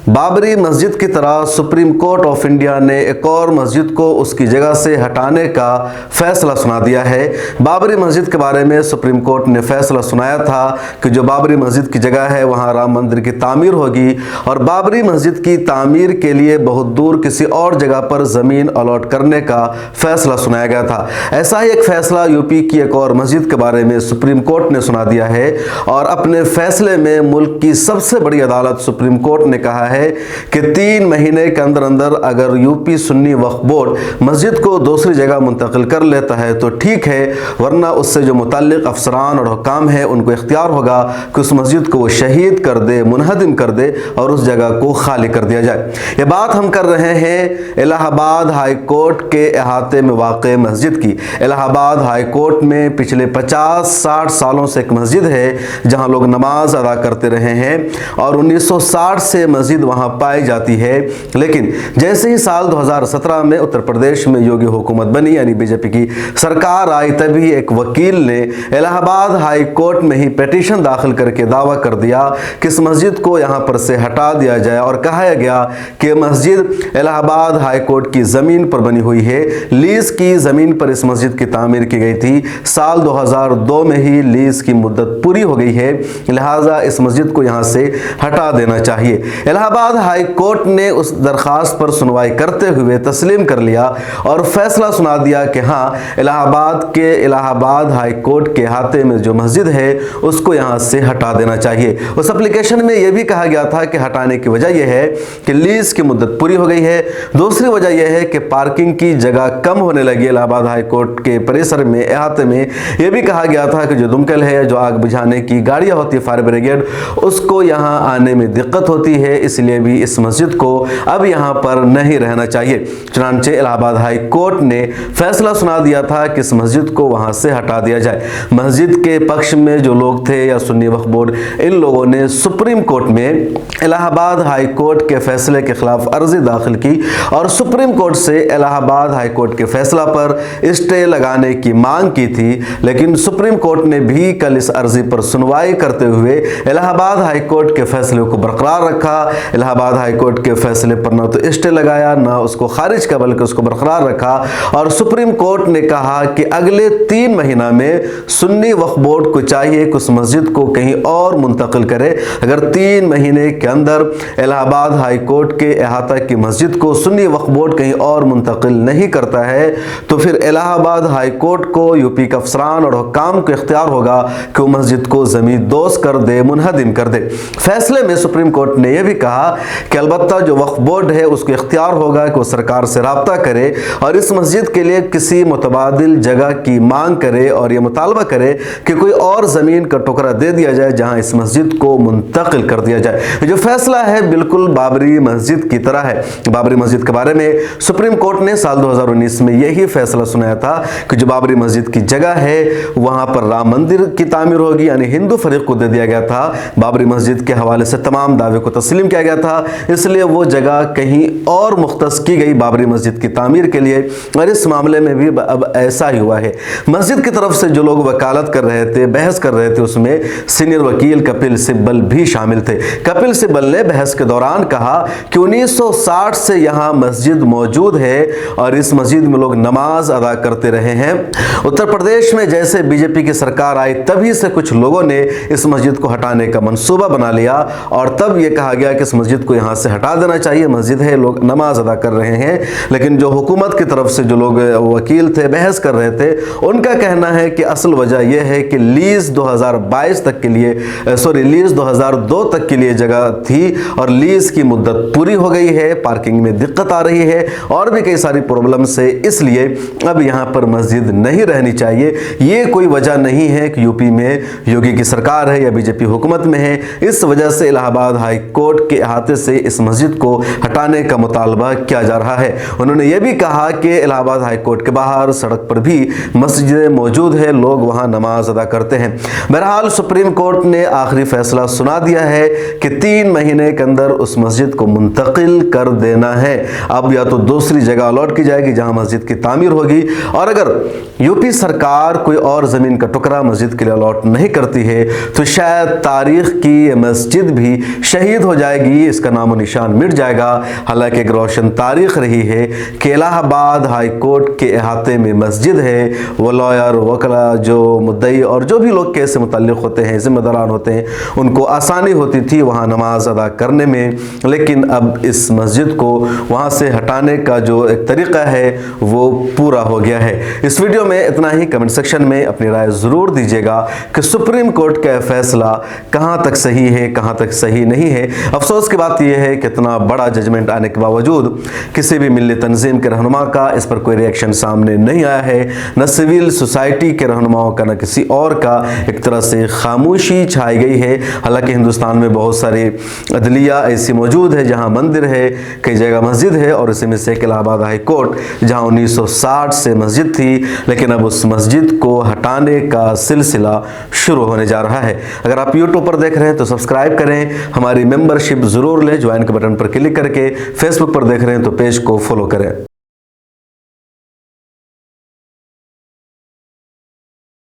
बाबरी मस्जिद की तरह सुप्रीम कोर्ट ऑफ इंडिया ने एक और मस्जिद को उसकी जगह से हटाने का फैसला सुना दिया है। बाबरी मस्जिद के बारे में सुप्रीम कोर्ट ने फैसला सुनाया था कि जो बाबरी मस्जिद की जगह है वहां राम मंदिर की तामीर होगी और बाबरी मस्जिद की तामीर के लिए बहुत दूर किसी और जगह पर ज़मीन अलॉट करने का फैसला सुनाया गया था। ऐसा ही एक फैसला यूपी की एक और मस्जिद के बारे में सुप्रीम कोर्ट ने सुना दिया है और अपने फैसले में मुल्क की सबसे बड़ी अदालत सुप्रीम कोर्ट ने कहा है कि 3 महीने के अंदर अंदर अगर यूपी सुन्नी वक्फ बोर्ड मस्जिद को दूसरी जगह मुंतकिल कर लेता है तो ठीक है, वरना उससे जो मुतल्लिक अफसरान और हुकाम है उनको इख्तियार होगा कि उस मस्जिद को वो शहीद कर दे, मुनहदिम कर दे और उस जगह को खाली कर दिया जाए। ये बात हम कर रहे हैं इलाहाबाद हाई कोर्ट के अहाते में वाक़े मस्जिद की। इलाहाबाद हाई कोर्ट में पिछले 50-60 सालों से एक मस्जिद है जहाँ लोग नमाज अदा करते रहे हैं और 1960 से मस्जिद वहाँ पाई जाती है। लेकिन जैसे ही साल 2017 में उत्तर प्रदेश में योगी हुकूमत बनी यानी बीजेपी की सरकार आई, तभी एक वकील ने इलाहाबाद हाई कोर्ट में ही पिटीशन दाखिल करके दावा कर दिया कि इस मस्जिद को यहाँ पर से हटा दिया जाए और कहा गया कि मस्जिद इलाहाबाद हाई कोर्ट की ज़मीन पर बनी हुई है। लीज़ की ज़मीन पर इस मस्जिद की तामीर की गई थी। साल 2002 में ही लीज़ की मुद्दत पूरी हो गई है, लिहाजा इस मस्जिद को यहाँ से हटा देना चाहिए। इलाहाबाद हाई कोर्ट ने उस दरख्वास्त पर सुनवाई करते हुए तस्लीम कर लिया और फैसला सुना दिया कि हाँ, इलाहाबाद हाई कोर्ट के अहाते में जो मस्जिद है उसको यहाँ से हटा देना चाहिए। उस एप्लीकेशन में यह भी कहा गया था कि हटाने की वजह यह है कि लीज़ की मुद्दत पूरी हो गई है। दूसरी वजह यह है कि पार्किंग की जगह कम होने लगी। इलाहाबाद हाई कोर्ट के परिसर में अहाते में यह भी कहा गया था कि जो दमकल है, जो आग बुझाने की गाड़ियाँ होती है, फायर ब्रिगेड, उसको यहाँ आने में दिक्कत होती है, इसलिए भी इस मस्जिद को अब यहाँ पर नहीं रहना चाहिए। चुनांचे इलाहाबाद हाई कोर्ट ने फैसला सुना दिया था कि इस मस्जिद को वहाँ से हटा दिया जाए। मस्जिद के पक्ष में जो लोग थे या सुन्नी वक्फ बोर्ड, इन लोगों ने सुप्रीम कोर्ट में इलाहाबाद हाई कोर्ट के फैसले के खिलाफ अर्जी दाखिल की और सुप्रीम कोर्ट से इलाहाबाद हाई कोर्ट के फैसला पर स्टे लगाने की मांग की थी। लेकिन सुप्रीम कोर्ट ने भी कल इस अर्जी पर सुनवाई करते हुए इलाहाबाद हाई कोर्ट के फैसले को बरकरार रखा। इलाहाबाद हाई कोर्ट के फैसले पर न तो स्टे लगाया, न उसको खारिज किया, बल्कि उसको बरकरार रखा और सुप्रीम कोर्ट ने कहा कि अगले 3 महीना में सुन्नी वक्फ बोर्ड को चाहिए कि उस मस्जिद को कहीं और मुंतकिल करे। अगर 3 महीने के अंदर इलाहाबाद हाई कोर्ट के अहाता की मस्जिद को सुन्नी वक्फ बोर्ड कहीं और मुंतकिल नहीं करता है तो फिर इलाहाबाद हाई कोर्ट को, यूपी के अफसरान और हुकाम को इख्तियार होगा कि वो मस्जिद को ज़मीन दोज़ कर दे, मुनहदिम कर दे। फैसले में सुप्रीम कोर्ट ने यह भी कहा कि अलबत्ता जो वक्फ बोर्ड है उसको इख्तियार होगा कि वो सरकार से राब्ता करे और इस मस्जिद के लिए किसी मुतबादिल जगह की मांग करे और ये मुतालबा करे कि कोई और ज़मीन का टुकड़ा दे दिया जाए जहां इस मस्जिद को मुंतकिल कर दिया जाए। जो फैसला है बिल्कुल बाबरी मस्जिद की तरह है। बाबरी मस्जिद के बारे में सुप्रीम कोर्ट ने साल 2019 में यही फैसला सुनाया था कि जो बाबरी मस्जिद की जगह है वहां पर राम मंदिर की तामीर होगी, यानी हिंदू फरीक को दे दिया गया था। बाबरी मस्जिद के हवाले से तमाम दावे को तस्लीम किया गया था, इसलिए वो जगह कहीं और मुख्तस की गई बाबरी मस्जिद की तामीर के लिए और इस मामले में भी अब ऐसा ही हुआ है। मस्जिद की तरफ से जो लोग वकालत कर रहे थे, बहस कर रहे थे, उसमें सीनियर वकील कपिल सिब्बल भी शामिल थे। कपिल सिब्बल ने बहस के दौरान कहा कि 1960 से यहाँ मस्जिद मौजूद है और इस मस्जिद में लोग नमाज अदा करते रहे हैं। उत्तर प्रदेश में जैसे बीजेपी की सरकार आई तभी से कुछ लोगों ने इस मस्जिद को हटाने का मंसूबा बना लिया और तब यह कहा गया कि इस मस्जिद को यहाँ से हटा देना चाहिए। मस्जिद है, लोग नमाज अदा कर रहे हैं। लेकिन जो हुकूमत की तरफ से जो लोग वकील थे, बहस कर रहे थे, उनका कहना है कि असल वजह यह है कि लीज़ 2022 तक के लिए लीज़ 2002 तक के लिए जगह थी और लीज़ की मुद्दत पूरी हो गई है, पार्किंग में दिक्कत आ रही है और भी कई सारी प्रॉब्लम से, इसलिए अब यहाँ पर मस्जिद नहीं रहनी चाहिए। ये कोई वजह नहीं है कि यूपी में योगी की सरकार है या बीजेपी हुकूमत में है। इस वजह से इलाहाबाद हाई कोर्ट के अहाते से इस मस्जिद को हटाने का मुतालबा किया जा रहा है। उन्होंने ये भी कहा कि इलाहाबाद हाई कोर्ट के बाहर सड़क पर भी मस्जिदें मौजूद है, लोग वहाँ नमाज अदा करते हैं। बहरहाल सुप्रीम कोर्ट ने आखिरी फैसला सुना दिया है कि 3 महीने के अंदर उस मस्जिद को मुंतकिल कर देना है। अब या तो दूसरी जगह अलॉट की जाएगी जहाँ मस्जिद की तामीर होगी और अगर यूपी सरकार कोई और ज़मीन का टुकड़ा मस्जिद के लिए अलॉट नहीं करती है तो शायद तारीख़ की ये मस्जिद भी शहीद हो जाएगी ही इसका नामो निशान मिट जाएगा। हालांकि एक रोशन तारीख रही है कि इलाहाबाद हाई कोर्ट के अहाते में मस्जिद है। वो लॉयर, वकला, जो मुद्दई और जो भी लोग केस से मुतल्लिक होते हैं, ज़िम्मेदारान होते हैं, उनको आसानी होती थी वहाँ नमाज अदा करने में। लेकिन अब इस मस्जिद को वहाँ से हटाने का जो एक तरीक़ा है वो पूरा हो गया है। इस वीडियो में इतना ही। कमेंट सेक्शन में अपनी राय ज़रूर दीजिएगा कि सुप्रीम कोर्ट का फैसला कहाँ तक सही है, कहाँ तक सही नहीं है। अफसोस की बात यह है कि इतना बड़ा जजमेंट आने के बावजूद किसी भी मिल्ली तंजीम के रहनुमा का इस पर कोई रिएक्शन सामने नहीं आया है, न सिविल सोसाइटी के रहनुमाओं का, न किसी और का। एक तरह से खामोशी छाई गई है। हालांकि हिंदुस्तान में बहुत सारी अदलिया ऐसी मौजूद है जहां मंदिर है, कई जगह मस्जिद है, और इसी में से इलाहाबाद हाई कोर्ट जहां 1960 से मस्जिद थी, लेकिन अब उस मस्जिद को हटाने का सिलसिला शुरू होने जा रहा है। अगर आप यूट्यूब पर देख रहे हैं तो सब्सक्राइब करें, हमारी मेंबरशिप ज़रूर लें, ज्वाइन के बटन पर क्लिक करके। फेसबुक पर देख रहे हैं तो पेज को फॉलो करें।